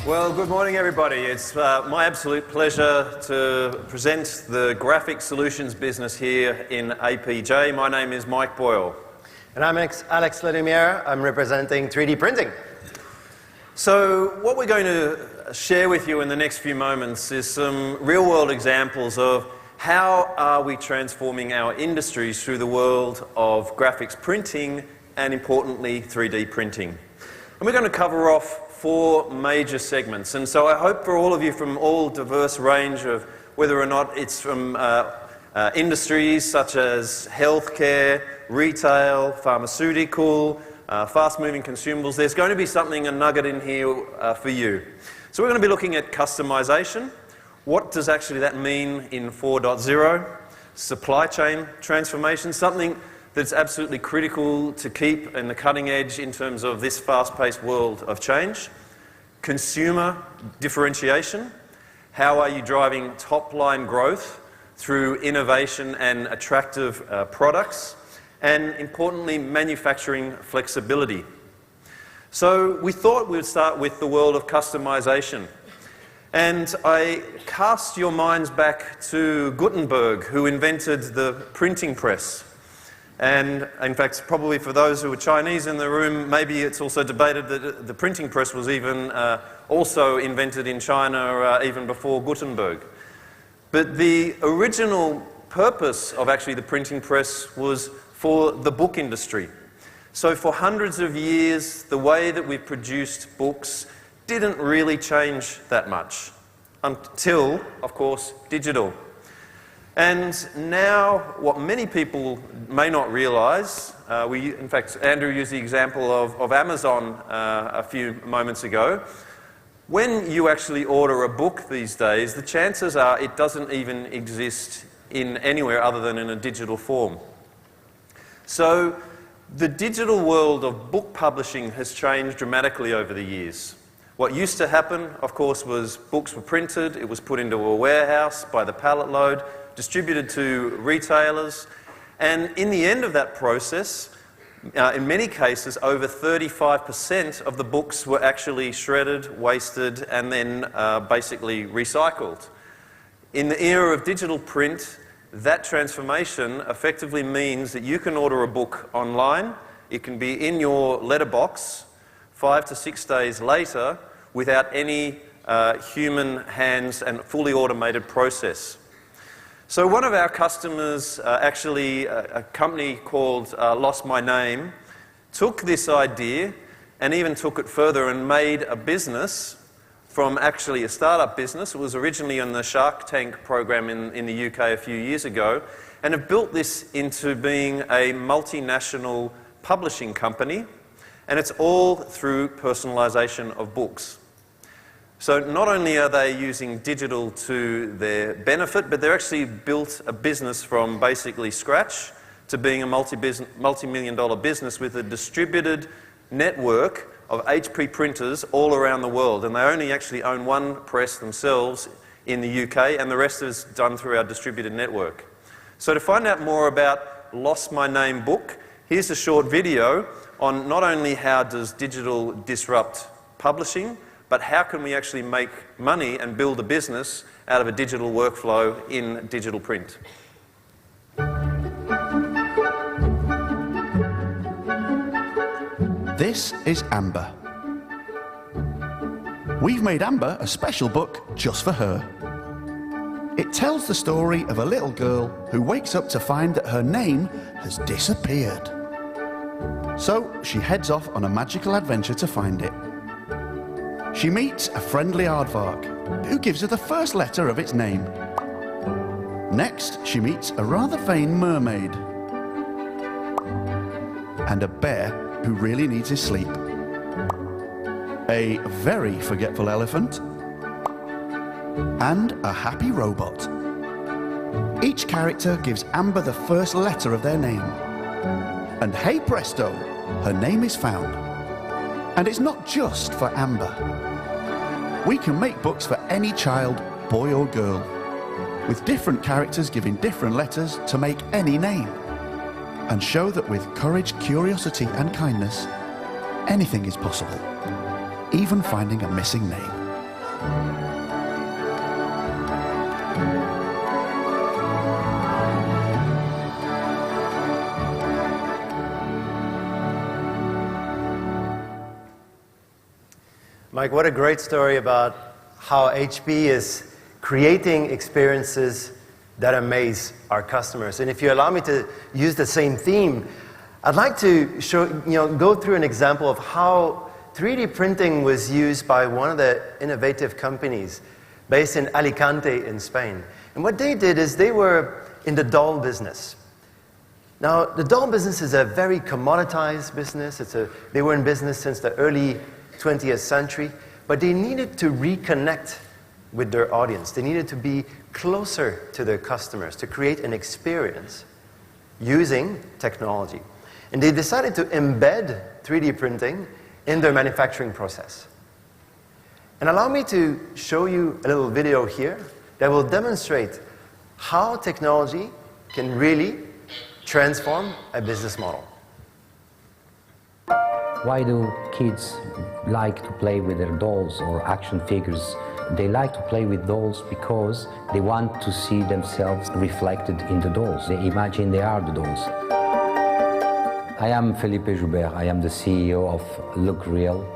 Well, good morning, everybody. It's my absolute pleasure to present the Graphic Solutions business here in APJ. My name is Mike Boyle. And I'm Alex Lelumiere. I'm representing 3D printing. So what we're going to share with you in the next few moments is some real-world examples of how are we transforming our industries through the world of graphics printing and, importantly, 3D printing. And we're going to cover off 4 major segments. And so I hope for all of you from all diverse range of whether or not it's from industries such as healthcare, retail, pharmaceutical, fast-moving consumables, there's going to be something, a nugget in here for you. So we're going to be looking at customization. What does actually that mean in 4.0? Supply chain transformation, something that's absolutely critical to keep in the cutting edge in terms of this fast-paced world of change. Consumer differentiation. How are you driving top-line growth through innovation and attractive products? And importantly, manufacturing flexibility. So we thought we would start with the world of customization. And I cast your minds back to Gutenberg, who invented the printing press. And in fact, probably for those who are Chinese in the room, maybe it's also debated that the printing press was even also invented in China even before Gutenberg. But the original purpose of actually the printing press was for the book industry. So for hundreds of years, the way that we produced books didn't really change that much until, of course, digital. And now, what many people may not realise, in fact, Andrew used the example of Amazon a few moments ago. When you actually order a book these days, the chances are it doesn't even exist in anywhere other than in a digital form. So, the digital world of book publishing has changed dramatically over the years. What used to happen, of course, was books were printed, it was put into a warehouse by the pallet load, distributed to retailers, and in the end of that process, in many cases, over 35% of the books were actually shredded, wasted, and then basically recycled. In the era of digital print, that transformation effectively means that you can order a book online, it can be in your letterbox 5 to 6 days later without any human hands and fully automated process. So one of our customers, actually a company called Lost My Name, took this idea and even took it further and made a business from actually a startup business. It was originally in the Shark Tank program in the UK a few years ago, and have built this into being a multinational publishing company, and it's all through personalisation of books. So not only are they using digital to their benefit, but they're actually built a business from basically scratch to being a multi-million-dollar business with a distributed network of HP printers all around the world. And they only actually own one press themselves in the UK, and the rest is done through our distributed network. So to find out more about Lost My Name book, here's a short video on not only how does digital disrupt publishing, but how can we actually make money and build a business out of a digital workflow in digital print. This is Amber. We've made Amber a special book just for her. It tells the story of a little girl who wakes up to find that her name has disappeared. So she heads off on a magical adventure to find it. She meets a friendly aardvark, who gives her the first letter of its name. Next, she meets a rather vain mermaid. And a bear who really needs his sleep. A very forgetful elephant. And a happy robot. Each character gives Amber the first letter of their name. And hey presto, her name is found. And it's not just for Amber. We can make books for any child, boy or girl, with different characters giving different letters to make any name, and show that with courage, curiosity and kindness, anything is possible, even finding a missing name. Mike, what a great story about how HP is creating experiences that amaze our customers. And if you allow me to use the same theme, I'd like to go through an example of how 3D printing was used by one of the innovative companies based in Alicante in Spain. And what they did is they were in the doll business. Now, the doll business is a very commoditized business. They were in business since the early 20th century, but they needed to reconnect with their audience. They needed to be closer to their customers to create an experience using technology. And they decided to embed 3D printing in their manufacturing process. And allow me to show you a little video here that will demonstrate how technology can really transform a business model. Why do kids like to play with their dolls or action figures? They like to play with dolls because they want to see themselves reflected in the dolls. They imagine they are the dolls. I am Felipe Joubert. I am the CEO of Look Real.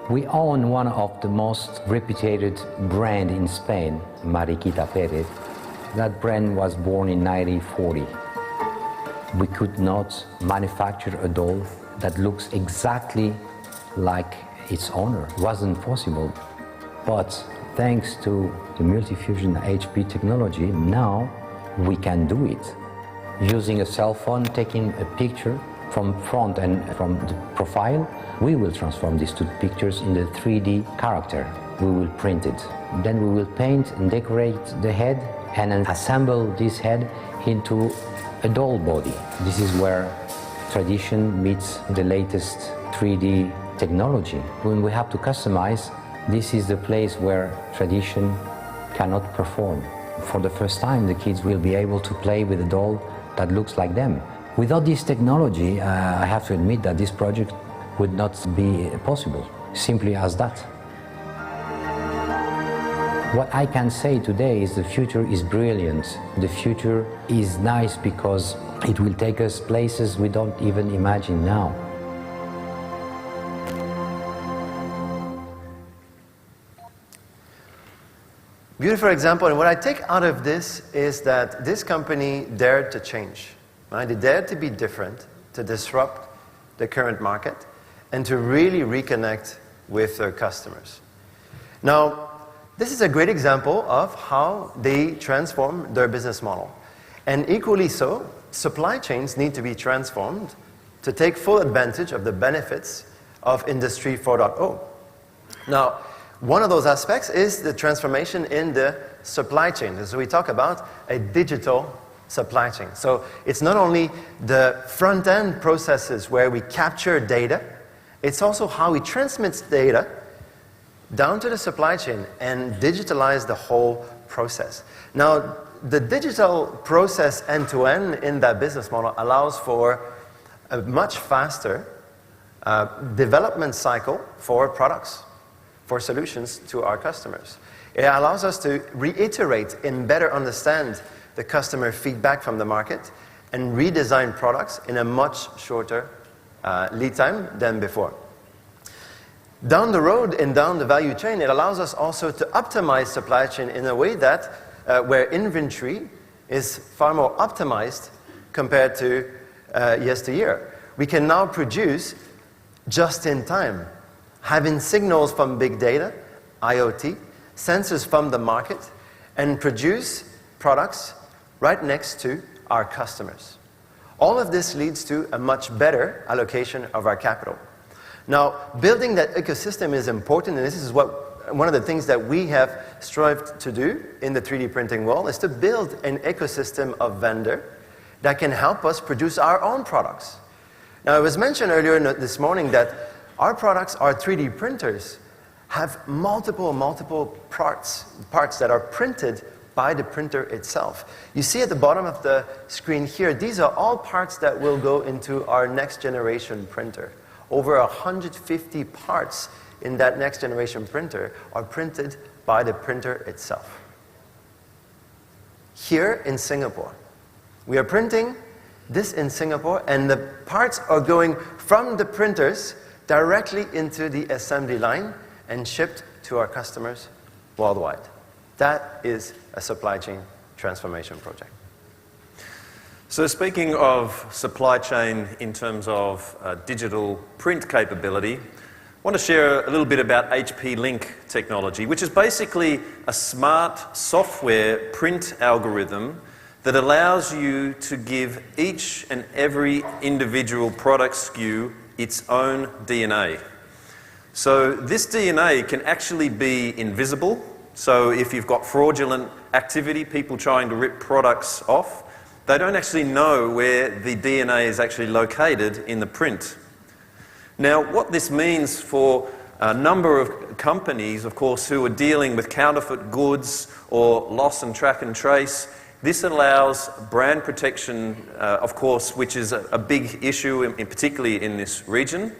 We own one of the most reputed brands in Spain, Mariquita Pérez. That brand was born in 1940. We could not manufacture a doll that looks exactly like its owner. It wasn't possible. But thanks to the multi-fusion HP technology, now we can do it. Using a cell phone, taking a picture from front and from the profile, we will transform these two pictures in the 3D character. We will print it. Then we will paint and decorate the head and then assemble this head into a doll body. This is where tradition meets the latest 3D technology. When we have to customize, this is the place where tradition cannot perform. For the first time, the kids will be able to play with a doll that looks like them. Without this technology, I have to admit that this project would not be possible, simply as that. What I can say today is the future is brilliant. The future is nice because it will take us places we don't even imagine now. Beautiful example, and what I take out of this is that this company dared to change. Right? They dared to be different, to disrupt the current market, and to really reconnect with their customers. Now, this is a great example of how they transform their business model. And equally so, supply chains need to be transformed to take full advantage of the benefits of Industry 4.0. Now, one of those aspects is the transformation in the supply chain. So we talk about a digital supply chain. So it's not only the front-end processes where we capture data, it's also how we transmit data down to the supply chain and digitalize the whole process. Now, the digital process end-to-end in that business model allows for a much faster development cycle for products, for solutions to our customers. It allows us to reiterate and better understand the customer feedback from the market and redesign products in a much shorter lead time than before. Down the road and down the value chain, it allows us also to optimize supply chain in a way that where inventory is far more optimized compared to yesteryear. We can now produce just in time, having signals from big data, IoT, sensors from the market, and produce products right next to our customers. All of this leads to a much better allocation of our capital. Now, building that ecosystem is important, and this is one of the things that we have strived to do in the 3D printing world, is to build an ecosystem of vendors that can help us produce our own products. Now, it was mentioned earlier this morning that our products, our 3D printers, have multiple parts that are printed by the printer itself. You see at the bottom of the screen here, these are all parts that will go into our next generation printer. Over 150 parts in that next generation printer are printed by the printer itself. Here in Singapore, we are printing this in Singapore, and the parts are going from the printers directly into the assembly line and shipped to our customers worldwide. That is a supply chain transformation project. So speaking of supply chain in terms of digital print capability, I want to share a little bit about HP Link technology, which is basically a smart software print algorithm that allows you to give each and every individual product SKU its own DNA. So this DNA can actually be invisible. So if you've got fraudulent activity, people trying to rip products off, they don't actually know where the DNA is actually located in the print. Now, what this means for a number of companies, of course, who are dealing with counterfeit goods or loss and track and trace, this allows brand protection, of course, which is a big issue, particularly in this region.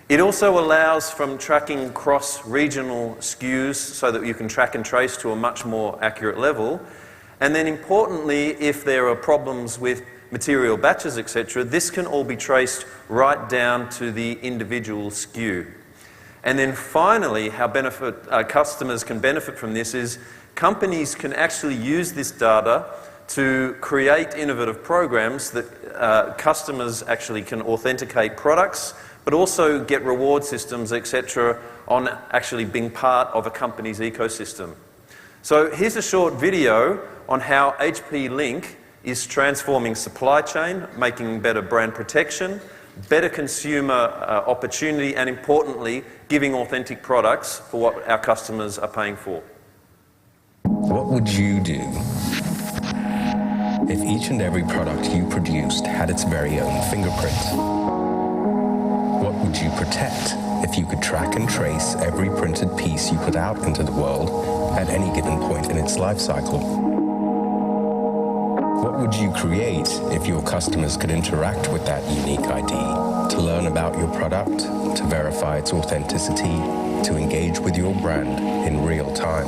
It also allows from tracking cross-regional SKUs so that you can track and trace to a much more accurate level. And then importantly, if there are problems with material batches, etc., this can all be traced right down to the individual SKU. And then finally, how customers can benefit from this is companies can actually use this data to create innovative programs that customers actually can authenticate products, but also get reward systems, etc., on actually being part of a company's ecosystem. So here's a short video on how HP Link is transforming supply chain, making better brand protection, better consumer opportunity, and importantly, giving authentic products for what our customers are paying for. What would you do if each and every product you produced had its very own fingerprint? What would you protect if you could track and trace every printed piece you put out into the world at any given point in its life cycle? What would you create if your customers could interact with that unique ID to learn about your product, to verify its authenticity, to engage with your brand in real time?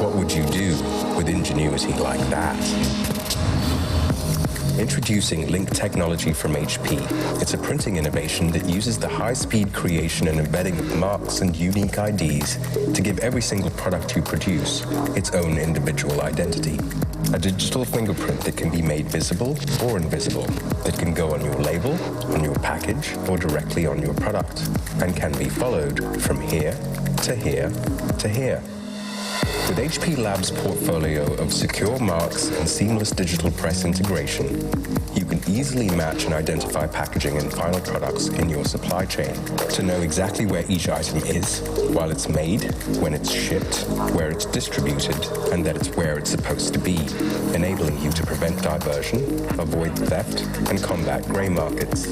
What would you do with ingenuity like that? Introducing Link technology from HP. It's a printing innovation that uses the high-speed creation and embedding of marks and unique IDs to give every single product you produce its own individual identity. A digital fingerprint that can be made visible or invisible, that can go on your label, on your package, or directly on your product, and can be followed from here to here to here. With HP Labs' portfolio of secure marks and seamless digital press integration, you can easily match and identify packaging and final products in your supply chain to know exactly where each item is, while it's made, when it's shipped, where it's distributed, and that it's where it's supposed to be, enabling you to prevent diversion, avoid theft, and combat grey markets.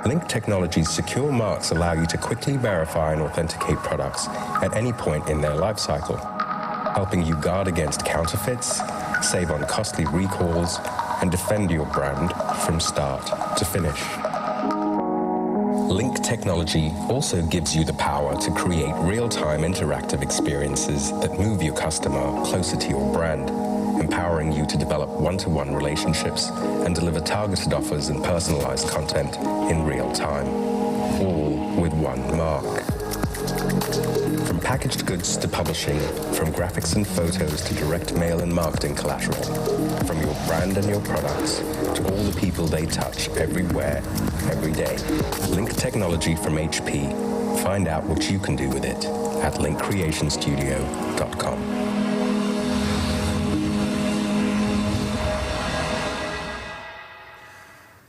Link Technology's secure marks allow you to quickly verify and authenticate products at any point in their life cycle, helping you guard against counterfeits, save on costly recalls, and defend your brand from start to finish. Link Technology also gives you the power to create real-time interactive experiences that move your customer closer to your brand, empowering you to develop one-to-one relationships and deliver targeted offers and personalized content in real time, all with one mark. From packaged goods to publishing, from graphics and photos to direct mail and marketing collateral, from your brand and your products to all the people they touch everywhere, every day. Link Technology from HP. Find out what you can do with it at linkcreationstudio.com.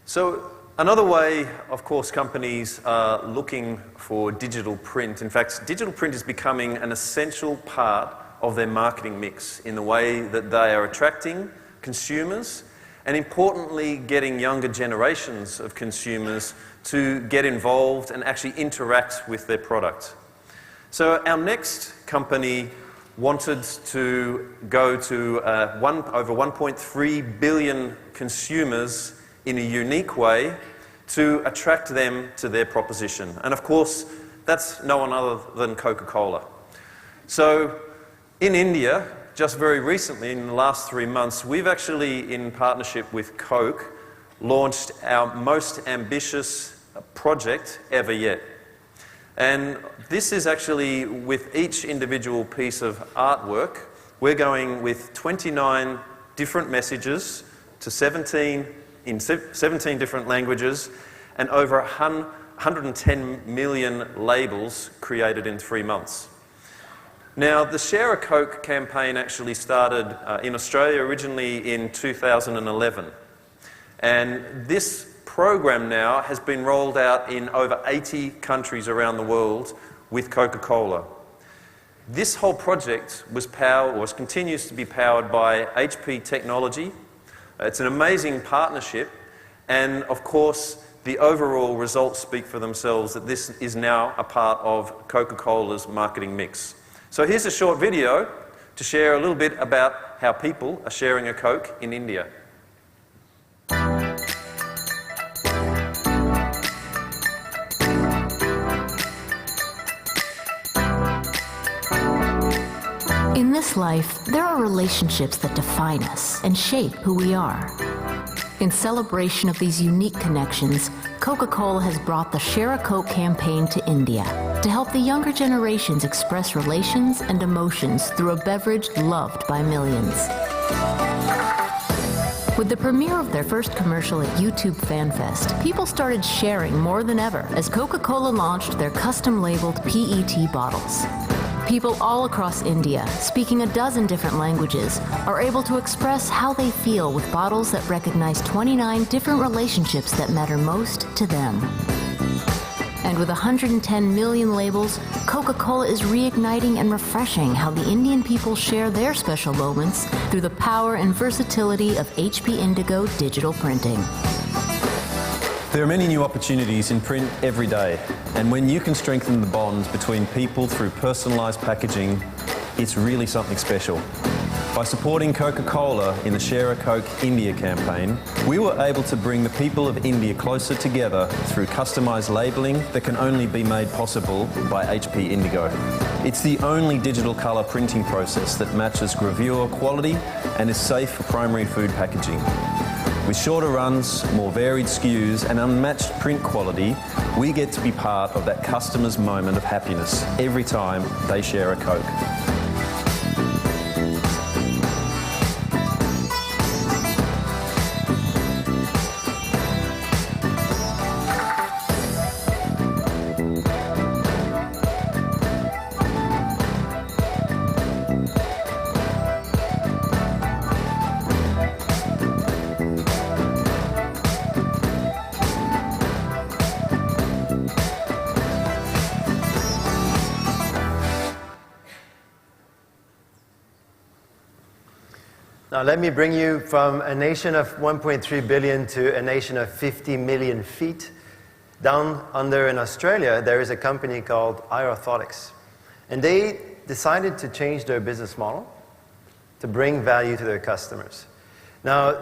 So another way, of course, companies are looking for digital print. In fact, digital print is becoming an essential part of their marketing mix in the way that they are attracting consumers and, importantly, getting younger generations of consumers to get involved and actually interact with their product. So our next company wanted to go to over 1.3 billion consumers in a unique way to attract them to their proposition. And of course, that's no one other than Coca-Cola. So in India, just very recently, in the last 3 months, we've actually, in partnership with Coke, launched our most ambitious project ever yet. And this is actually, with each individual piece of artwork, we're going with 29 different messages to 17 different languages and over 110 million labels created in 3 months. Now, the Share a Coke campaign actually started in Australia originally in 2011. And this program now has been rolled out in over 80 countries around the world with Coca-Cola. This whole project continues to be powered by HP Technology. It's an amazing partnership, and of course, the overall results speak for themselves that this is now a part of Coca-Cola's marketing mix. So here's a short video to share a little bit about how people are sharing a Coke in India. In this life, there are relationships that define us and shape who we are. In celebration of these unique connections, Coca-Cola has brought the Share a Coke campaign to India to help the younger generations express relations and emotions through a beverage loved by millions. With the premiere of their first commercial at YouTube FanFest, people started sharing more than ever as Coca-Cola launched their custom-labeled PET bottles. People all across India, speaking a dozen different languages, are able to express how they feel with bottles that recognize 29 different relationships that matter most to them. And with 110 million labels, Coca-Cola is reigniting and refreshing how the Indian people share their special moments through the power and versatility of HP Indigo digital printing. There are many new opportunities in print every day, and when you can strengthen the bonds between people through personalised packaging, it's really something special. By supporting Coca-Cola in the Share a Coke India campaign, we were able to bring the people of India closer together through customised labelling that can only be made possible by HP Indigo. It's the only digital colour printing process that matches gravure quality and is safe for primary food packaging. With shorter runs, more varied SKUs and unmatched print quality, we get to be part of that customer's moment of happiness every time they share a Coke. Now let me bring you from a nation of 1.3 billion to a nation of 50 million feet. Down under in Australia, there is a company called iOrthotics. And they decided to change their business model to bring value to their customers. Now,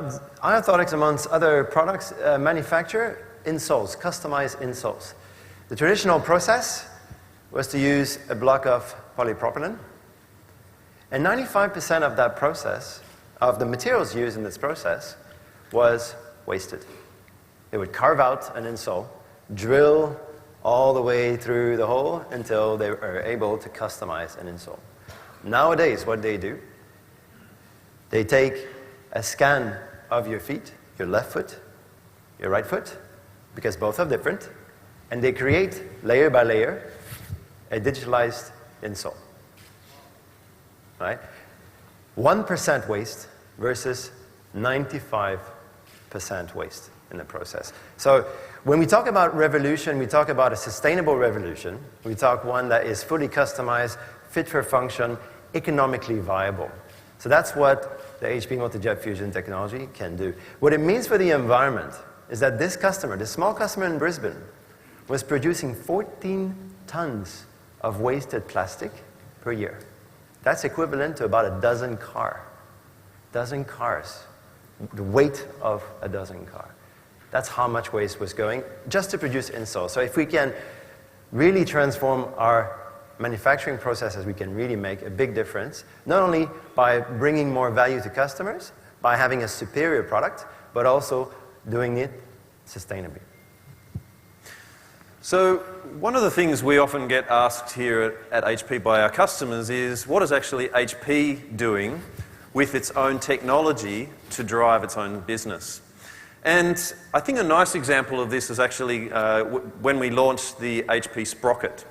iOrthotics, amongst other products, manufacture insoles, customized insoles. The traditional process was to use a block of polypropylene. And 95% of that process, of the materials used in this process, was wasted. They would carve out an insole, drill all the way through the hole until they were able to customize an insole. Nowadays, what they do, they take a scan of your feet, your left foot, your right foot, because both are different, and they create, layer by layer, a digitalized insole. Right? 1% waste versus 95% waste in the process. So when we talk about revolution, we talk about a sustainable revolution. We talk one that is fully customized, fit for function, economically viable. So that's what the HP Multi-Jet Fusion technology can do. What it means for the environment is that this customer, this small customer in Brisbane, was producing 14 tons of wasted plastic per year. That's equivalent to about a dozen cars, the weight of a dozen cars. That's how much waste was going just to produce insoles. So if we can really transform our manufacturing processes, we can really make a big difference, not only by bringing more value to customers, by having a superior product, but also doing it sustainably. So one of the things we often get asked here at HP by our customers is, what is actually HP doing with its own technology to drive its own business? And I think a nice example of this is actually when we launched the HP Sprocket.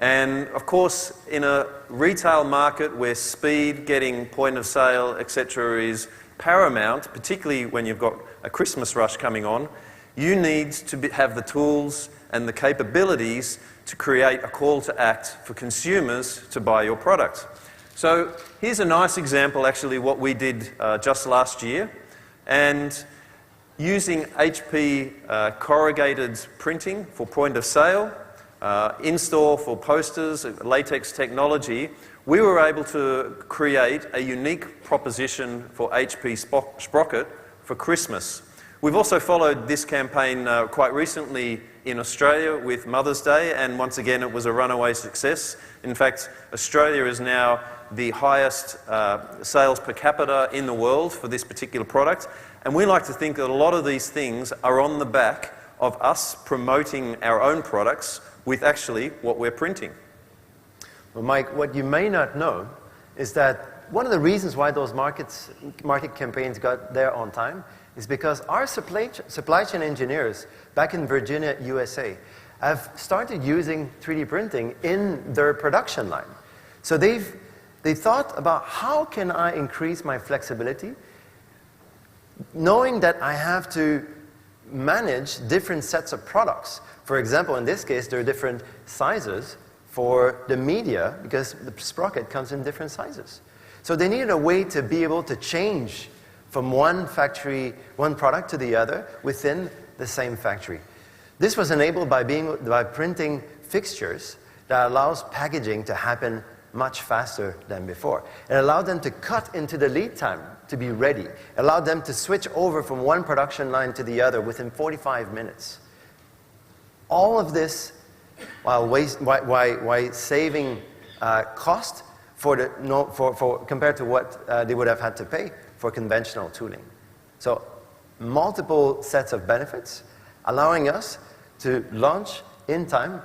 And of course, in a retail market where speed, getting point of sale, etc. is paramount, particularly when you've got a Christmas rush coming on, you need to have the tools and the capabilities to create a call to act for consumers to buy your product. So here's a nice example, actually, what we did just last year. And using HP corrugated printing for point of sale, in-store for posters, latex technology, we were able to create a unique proposition for HP Sprocket for Christmas. We've also followed this campaign quite recently in Australia with Mother's Day, and once again it was a runaway success. In fact, Australia is now the highest sales per capita in the world for this particular product, and we like to think that a lot of these things are on the back of us promoting our own products with actually what we're printing. Well, Mike, what you may not know is that one of the reasons why those market campaigns got there on time is because our supply chain engineers back in Virginia, USA, have started using 3D printing in their production line. So they thought about, how can I increase my flexibility, knowing that I have to manage different sets of products. For example, in this case, there are different sizes for the media because the sprocket comes in different sizes. So they needed a way to be able to change from one factory, one product to the other within the same factory. This was enabled by printing fixtures that allows packaging to happen much faster than before. It allowed them to cut into the lead time to be ready. It allowed them to switch over from one production line to the other within 45 minutes. All of this while saving cost compared to what they would have had to pay for conventional tooling. So multiple sets of benefits, allowing us to launch in time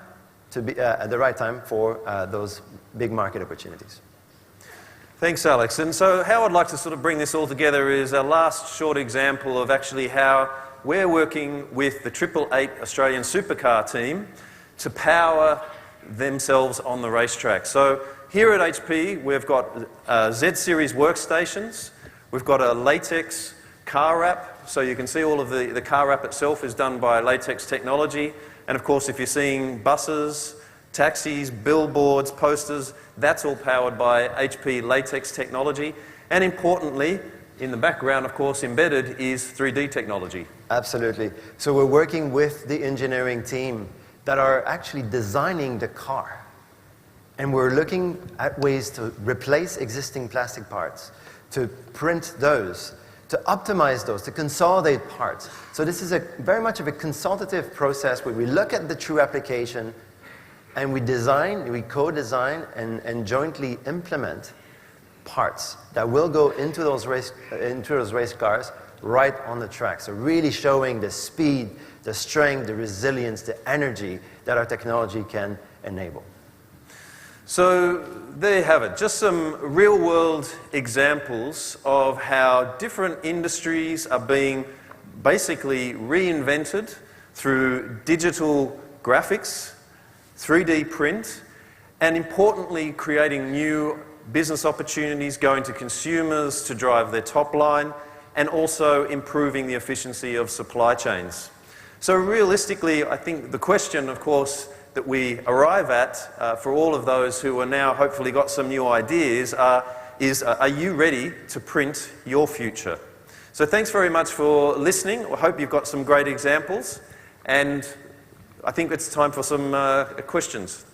to be at the right time for those big market opportunities. Thanks, Alex. And so how I'd like to sort of bring this all together is our last short example of actually how we're working with the 888 Australian Supercar team to power themselves on the racetrack. So here at HP, we've got Z-Series workstations. We've got a latex car wrap, so you can see all of the car wrap itself is done by latex technology. And of course, if you're seeing buses, taxis, billboards, posters, that's all powered by HP latex technology. And importantly, in the background, of course, embedded is 3D technology. Absolutely. So we're working with the engineering team that are actually designing the car. And we're looking at ways to replace existing plastic parts, to print those, to optimize those, to consolidate parts. So this is very much of a consultative process where we look at the true application and we co-design and jointly implement parts that will go into those race cars right on the track. So really showing the speed, the strength, the resilience, the energy that our technology can enable. So there you have it, just some real-world examples of how different industries are being basically reinvented through digital graphics, 3D print, and importantly creating new business opportunities going to consumers to drive their top line, and also improving the efficiency of supply chains. So realistically, I think the question, of course, that we arrive at for all of those who are now hopefully got some new ideas is, are you ready to print your future? So thanks very much for listening. I hope you've got some great examples, and I think it's time for some questions.